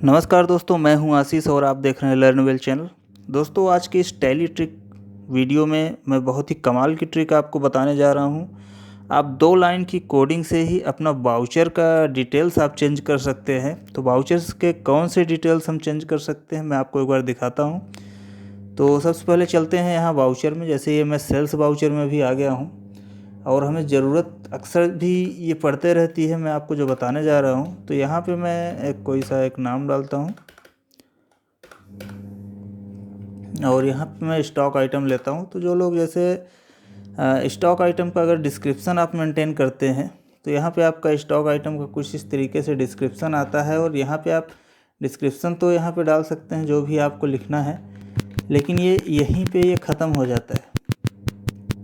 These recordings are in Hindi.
नमस्कार दोस्तों, मैं हूं आशीष और आप देख रहे हैं लर्न वेल चैनल। दोस्तों, आज की इस टैली ट्रिक वीडियो में मैं बहुत ही कमाल की ट्रिक आपको बताने जा रहा हूं। आप 2 लाइन की कोडिंग से ही अपना वाउचर का डिटेल्स आप चेंज कर सकते हैं। तो वाउचर्स के कौन से डिटेल्स हम चेंज कर सकते हैं, मैं आपको एक बार दिखाता हूं। तो सबसे पहले चलते हैं यहाँ वाउचर में। जैसे ये मैं सेल्स वाउचर में भी आ गया हूँ और हमें ज़रूरत अक्सर भी ये पड़ते रहती है, मैं आपको जो बताने जा रहा हूँ। तो यहाँ पे मैं कोई सा एक नाम डालता हूँ और यहाँ पे मैं स्टॉक आइटम लेता हूँ। तो जो लोग जैसे स्टॉक आइटम का अगर डिस्क्रिप्शन आप मेंटेन करते हैं तो यहाँ पे आपका स्टॉक आइटम का कुछ इस तरीके से डिस्क्रिप्शन आता है और यहाँ पे आप डिस्क्रिप्शन तो यहाँ पे डाल सकते हैं जो भी आपको लिखना है, लेकिन ये यहीं पे ये ख़त्म हो जाता है।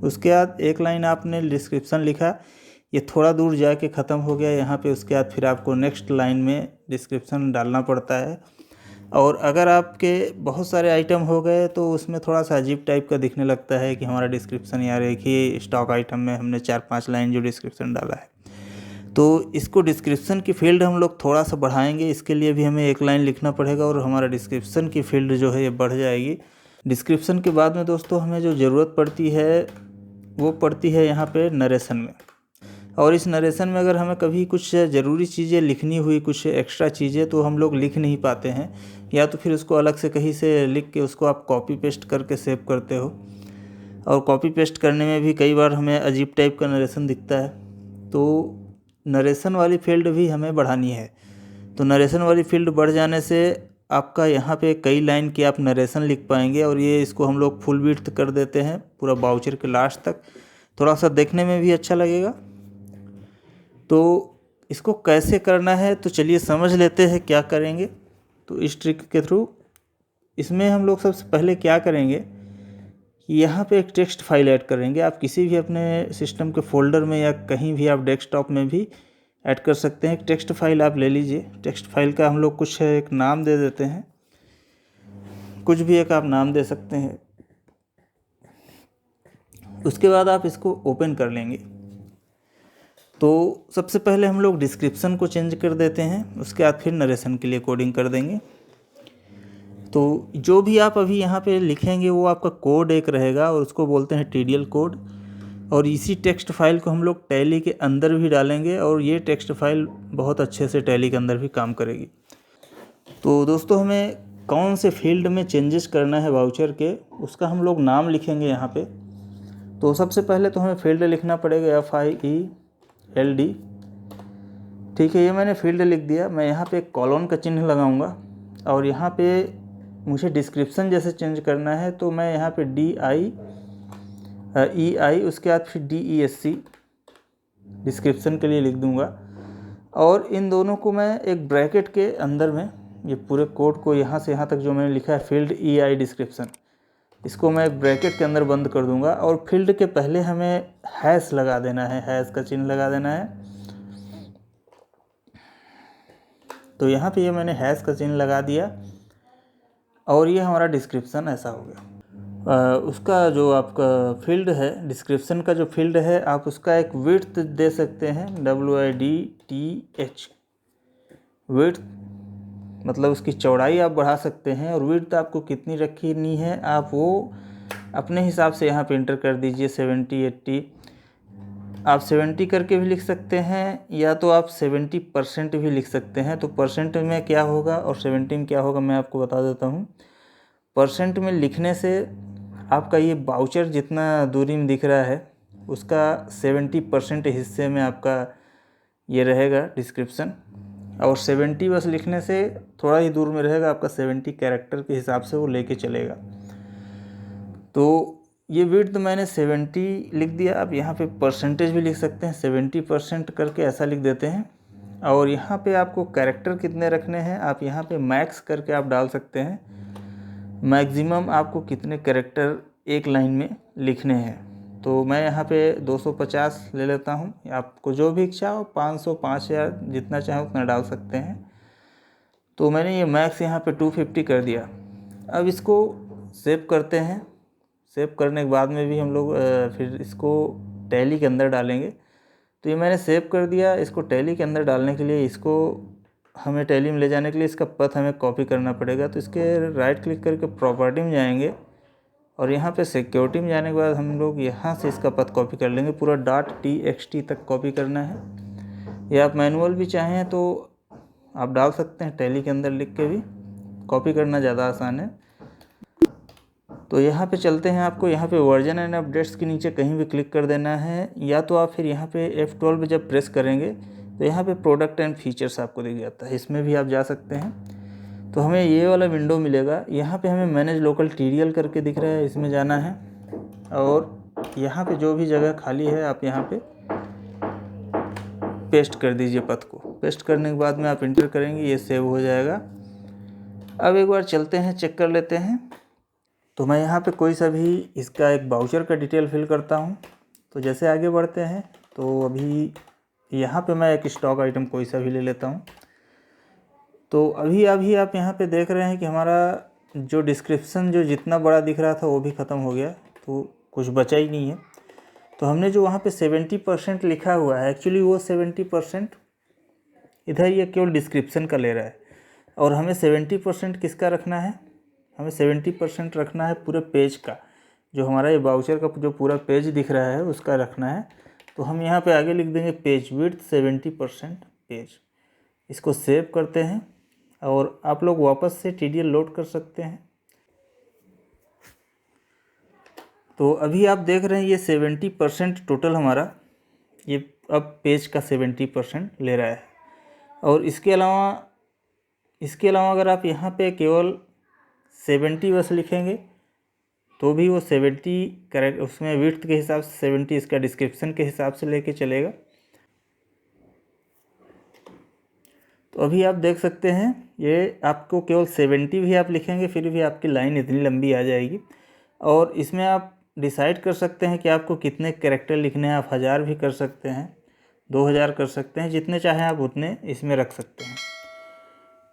उसके बाद एक लाइन आपने डिस्क्रिप्शन लिखा, ये थोड़ा दूर जाके ख़त्म हो गया यहाँ पे। उसके बाद फिर आपको नेक्स्ट लाइन में डिस्क्रिप्शन डालना पड़ता है। और अगर आपके बहुत सारे आइटम हो गए तो उसमें थोड़ा सा अजीब टाइप का दिखने लगता है कि हमारा डिस्क्रिप्शन, यार एक ही स्टॉक आइटम में हमने 4-5 लाइन जो डिस्क्रिप्शन डाला है। तो इसको डिस्क्रिप्शन की फील्ड हम लोग थोड़ा सा बढ़ाएंगे। इसके लिए भी हमें एक लाइन लिखना पड़ेगा और हमारा डिस्क्रिप्शन की फील्ड जो है ये बढ़ जाएगी। डिस्क्रिप्शन के बाद में दोस्तों हमें जो ज़रूरत पड़ती है वो पड़ती है यहाँ पे नरेशन में। और इस नरेशन में अगर हमें कभी कुछ ज़रूरी चीज़ें लिखनी हुई, कुछ एक्स्ट्रा चीज़ें, तो हम लोग लिख नहीं पाते हैं, या तो फिर उसको अलग से कहीं से लिख के उसको आप कॉपी पेस्ट करके सेव करते हो। और कॉपी पेस्ट करने में भी कई बार हमें अजीब टाइप का नरेशन दिखता है। तो नरेशन वाली फील्ड भी हमें बढ़ानी है। तो नरेशन वाली फील्ड बढ़ जाने से आपका यहाँ पे कई लाइन की आप नरेशन लिख पाएंगे। और ये इसको हम लोग फुल विड्थ कर देते हैं पूरा वाउचर के लास्ट तक, थोड़ा सा देखने में भी अच्छा लगेगा। तो इसको कैसे करना है तो चलिए समझ लेते हैं क्या करेंगे। तो इस ट्रिक के थ्रू इसमें हम लोग सबसे पहले क्या करेंगे कि यहाँ पे एक टेक्स्ट फाइल ऐड करेंगे। आप किसी भी अपने सिस्टम के फोल्डर में या कहीं भी आप डेस्कटॉप में भी ऐड कर सकते हैं। एक टेक्स्ट फाइल आप ले लीजिए। टेक्स्ट फाइल का हम लोग कुछ एक नाम दे देते हैं, कुछ भी एक आप नाम दे सकते हैं। उसके बाद आप इसको ओपन कर लेंगे। तो सबसे पहले हम लोग डिस्क्रिप्शन को चेंज कर देते हैं, उसके बाद फिर नरेशन के लिए कोडिंग कर देंगे। तो जो भी आप अभी यहाँ पे लिखेंगे वो आपका कोड एक रहेगा और उसको बोलते हैं टीडीएल कोड। और इसी टेक्स्ट फाइल को हम लोग टैली के अंदर भी डालेंगे और ये टेक्स्ट फाइल बहुत अच्छे से टैली के अंदर भी काम करेगी। तो दोस्तों, हमें कौन से फील्ड में चेंजेस करना है वाउचर के, उसका हम लोग नाम लिखेंगे यहाँ पे। तो सबसे पहले तो हमें फील्ड लिखना पड़ेगा, FIELD। ठीक है, ये मैंने फील्ड लिख दिया। मैं यहाँ पे एक कॉलन का चिन्ह लगाऊंगा और यहाँ पे मुझे डिस्क्रिप्शन जैसे चेंज करना है तो मैं यहाँ पे DIEI उसके बाद फिर DESC डिस्क्रिप्शन के लिए लिख दूंगा। और इन दोनों को मैं एक ब्रैकेट के अंदर में, ये पूरे कोड को यहाँ से यहाँ तक जो मैंने लिखा है फील्ड EI डिस्क्रिप्शन, इसको मैं एक ब्रैकेट के अंदर बंद कर दूंगा। और फील्ड के पहले हमें हैश लगा देना है, हैश का चिन्ह लगा देना है। तो यहाँ पे ये मैंने हैश का चिन्ह लगा दिया और ये हमारा डिस्क्रिप्शन ऐसा हो गया। उसका जो आपका फील्ड है, डिस्क्रिप्शन का जो फील्ड है, आप उसका एक विड्थ दे सकते हैं, WIDTH। विड्थ मतलब उसकी चौड़ाई आप बढ़ा सकते हैं। और विड्थ आपको कितनी रखनी है आप वो अपने हिसाब से यहाँ पे इंटर कर दीजिए, 70, 80। आप 70 करके भी लिख सकते हैं या तो आप 70% भी लिख सकते हैं। तो परसेंट में क्या होगा और 70 में क्या होगा मैं आपको बता देता हूँ। परसेंट में लिखने से आपका ये वाउचर जितना दूरी में दिख रहा है उसका 70% हिस्से में आपका ये रहेगा डिस्क्रिप्शन। और 70 बस लिखने से थोड़ा ही दूर में रहेगा आपका, 70 कैरेक्टर के हिसाब से वो लेके चलेगा। तो ये विड्थ मैंने 70 लिख दिया। आप यहाँ पे परसेंटेज भी लिख सकते हैं, 70% करके ऐसा लिख देते हैं। और यहाँ पे आपको कैरेक्टर कितने रखने हैं आप यहाँ पे मैक्स करके आप डाल सकते हैं। मैक्सिमम आपको कितने कैरेक्टर एक लाइन में लिखने हैं। तो मैं यहाँ पे 250 ले लेता हूँ, आपको जो भी इच्छा हो 500, 5000 जितना चाहे उतना डाल सकते हैं। तो मैंने ये मैक्स यहाँ पे 250 कर दिया। अब इसको सेव करते हैं। सेव करने के बाद में भी हम लोग फिर इसको टैली के अंदर डालेंगे। तो ये मैंने सेव कर दिया। इसको टैली के अंदर डालने के लिए इसको हमें टैली में ले जाने के लिए इसका पथ हमें कॉपी करना पड़ेगा। तो इसके राइट क्लिक करके प्रॉपर्टी में जाएंगे और यहाँ पे सिक्योरिटी में जाने के बाद हम लोग यहाँ से इसका पथ कॉपी कर लेंगे। पूरा .txt तक कॉपी करना है। या आप मैनुअल भी चाहें तो आप डाल सकते हैं, टैली के अंदर लिख के भी कॉपी करना ज़्यादा आसान है। तो यहाँ पे चलते हैं। आपको यहाँ पे वर्जन एंड अपडेट्स के नीचे कहीं भी क्लिक कर देना है, या तो आप फिर यहाँ पे F12 पे जब प्रेस करेंगे तो यहाँ पे प्रोडक्ट एंड फीचर्स आपको दिख जाता है, इसमें भी आप जा सकते हैं। तो हमें ये वाला विंडो मिलेगा। यहाँ पे हमें मैनेज लोकल TDL करके दिख रहा है, इसमें जाना है और यहाँ पे जो भी जगह खाली है आप यहाँ पे पेस्ट कर दीजिए पथ को। पेस्ट करने के बाद में आप इंटर करेंगे, ये सेव हो जाएगा। अब एक बार चलते हैं, चेक कर लेते हैं। तो मैं यहाँ पे कोई सा भी इसका एक वाउचर का डिटेल फिल करता हूँ। तो जैसे आगे बढ़ते हैं तो अभी यहाँ पे मैं एक स्टॉक आइटम कोई सा भी ले लेता हूँ। तो अभी आप यहाँ पे देख रहे हैं कि हमारा जो डिस्क्रिप्शन जो जितना बड़ा दिख रहा था वो भी ख़त्म हो गया, तो कुछ बचा ही नहीं है। तो हमने जो वहाँ पे 70% लिखा हुआ है, एक्चुअली वो 70% इधर ये केवल डिस्क्रिप्शन का ले रहा है और हमें 70% किसका रखना है, हमें 70% रखना है पूरे पेज का। जो हमारा ये वाउचर का जो पूरा पेज दिख रहा है उसका रखना है। तो हम यहाँ पे आगे लिख देंगे पेज विड्थ 70% पेज। इसको सेव करते हैं और आप लोग वापस से TDL लोड कर सकते हैं। तो अभी आप देख रहे हैं ये 70% टोटल हमारा ये अब पेज का 70% ले रहा है। और इसके अलावा अगर आप यहाँ पे केवल 70 बस लिखेंगे तो भी वो 70 करेक्ट, उसमें विड्थ के हिसाब से 70 इसका डिस्क्रिप्शन के हिसाब से लेके चलेगा। तो अभी आप देख सकते हैं ये आपको केवल 70 भी आप लिखेंगे फिर भी आपकी लाइन इतनी लंबी आ जाएगी। और इसमें आप डिसाइड कर सकते हैं कि आपको कितने कैरेक्टर लिखने हैं। आप 1000 भी कर सकते हैं, 2000 कर सकते हैं, जितने चाहें आप उतने इसमें रख सकते हैं।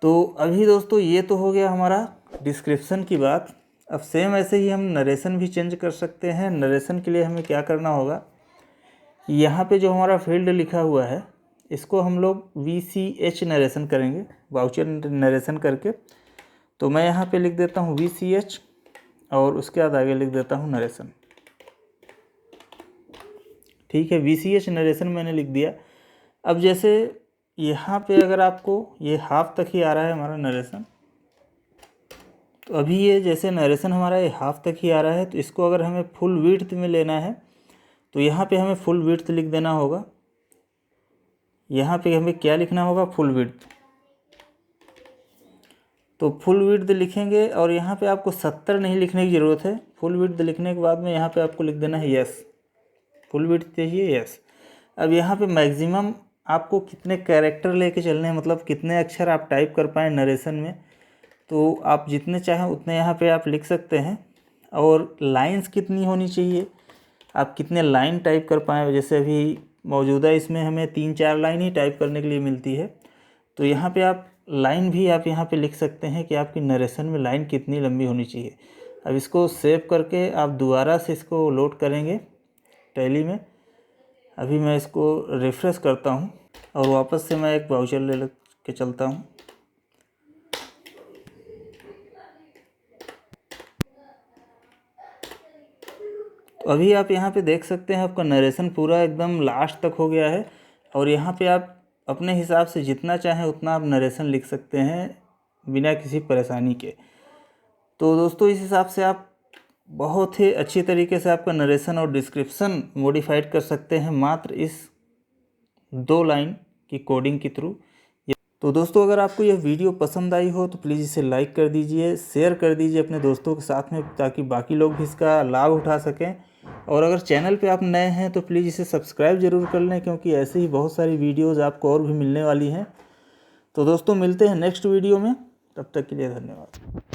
तो अभी दोस्तों ये तो हो गया हमारा डिस्क्रिप्शन की बात। अब सेम ऐसे ही हम नरेशन भी चेंज कर सकते हैं। नरेशन के लिए हमें क्या करना होगा, यहाँ पे जो हमारा फील्ड लिखा हुआ है इसको हम लोग VCH नरेशन करेंगे, वाउचर नरेशन करके। तो मैं यहाँ पे लिख देता हूँ VCH और उसके बाद आगे लिख देता हूँ नरेशन। ठीक है, VCH नरेशन मैंने लिख दिया। अब जैसे यहाँ पे अगर आपको ये हाफ तक ही आ रहा है हमारा नरेशन, तो अभी ये जैसे नरेशन हमारा ये हाफ तक ही आ रहा है, तो इसको अगर हमें फुल विड्थ में लेना है तो यहाँ पे हमें फुल विड्थ लिख देना होगा। यहाँ पे हमें क्या लिखना होगा, फुल विड्थ। तो फुल विड्थ लिखेंगे और यहाँ पे आपको 70 नहीं लिखने की ज़रूरत है। फुल विड्थ लिखने के बाद में यहाँ पे आपको लिख देना है यस, फुल विड्थ चाहिए यस। अब यहाँ पे मैक्सिमम आपको कितने कैरेक्टर लेके चलने हैं, मतलब कितने अक्षर आप टाइप कर पाएँ नरेशन में, तो आप जितने चाहें उतने यहाँ पे आप लिख सकते हैं। और लाइंस कितनी होनी चाहिए, आप कितने लाइन टाइप कर पाएँ। जैसे अभी मौजूदा इसमें हमें 3-4 लाइन ही टाइप करने के लिए मिलती है, तो यहाँ पे आप लाइन भी आप यहाँ पे लिख सकते हैं कि आपकी नरेशन में लाइन कितनी लंबी होनी चाहिए। अब इसको सेव करके आप दोबारा से इसको लोड करेंगे टैली में। अभी मैं इसको रिफ्रेश करता हूँ और वापस से मैं एक वाउचर ले के चलता हूँ। तो अभी आप यहाँ पे देख सकते हैं आपका नरेशन पूरा एकदम लास्ट तक हो गया है। और यहाँ पे आप अपने हिसाब से जितना चाहें उतना आप नरेशन लिख सकते हैं बिना किसी परेशानी के। तो दोस्तों इस हिसाब से आप बहुत ही अच्छी तरीके से आपका नरेशन और डिस्क्रिप्शन मॉडिफाइड कर सकते हैं मात्र इस 2 लाइन की कोडिंग के थ्रू। तो दोस्तों अगर आपको यह वीडियो पसंद आई हो तो प्लीज़ इसे लाइक कर दीजिए, शेयर कर दीजिए अपने दोस्तों के साथ में, ताकि बाकी लोग भी इसका लाभ उठा सकें। और अगर चैनल पे आप नए हैं तो प्लीज़ इसे सब्सक्राइब ज़रूर कर लें, क्योंकि ऐसे ही बहुत सारी वीडियोज़ आपको और भी मिलने वाली हैं। तो दोस्तों मिलते हैं नेक्स्ट वीडियो में, तब तक के लिए धन्यवाद।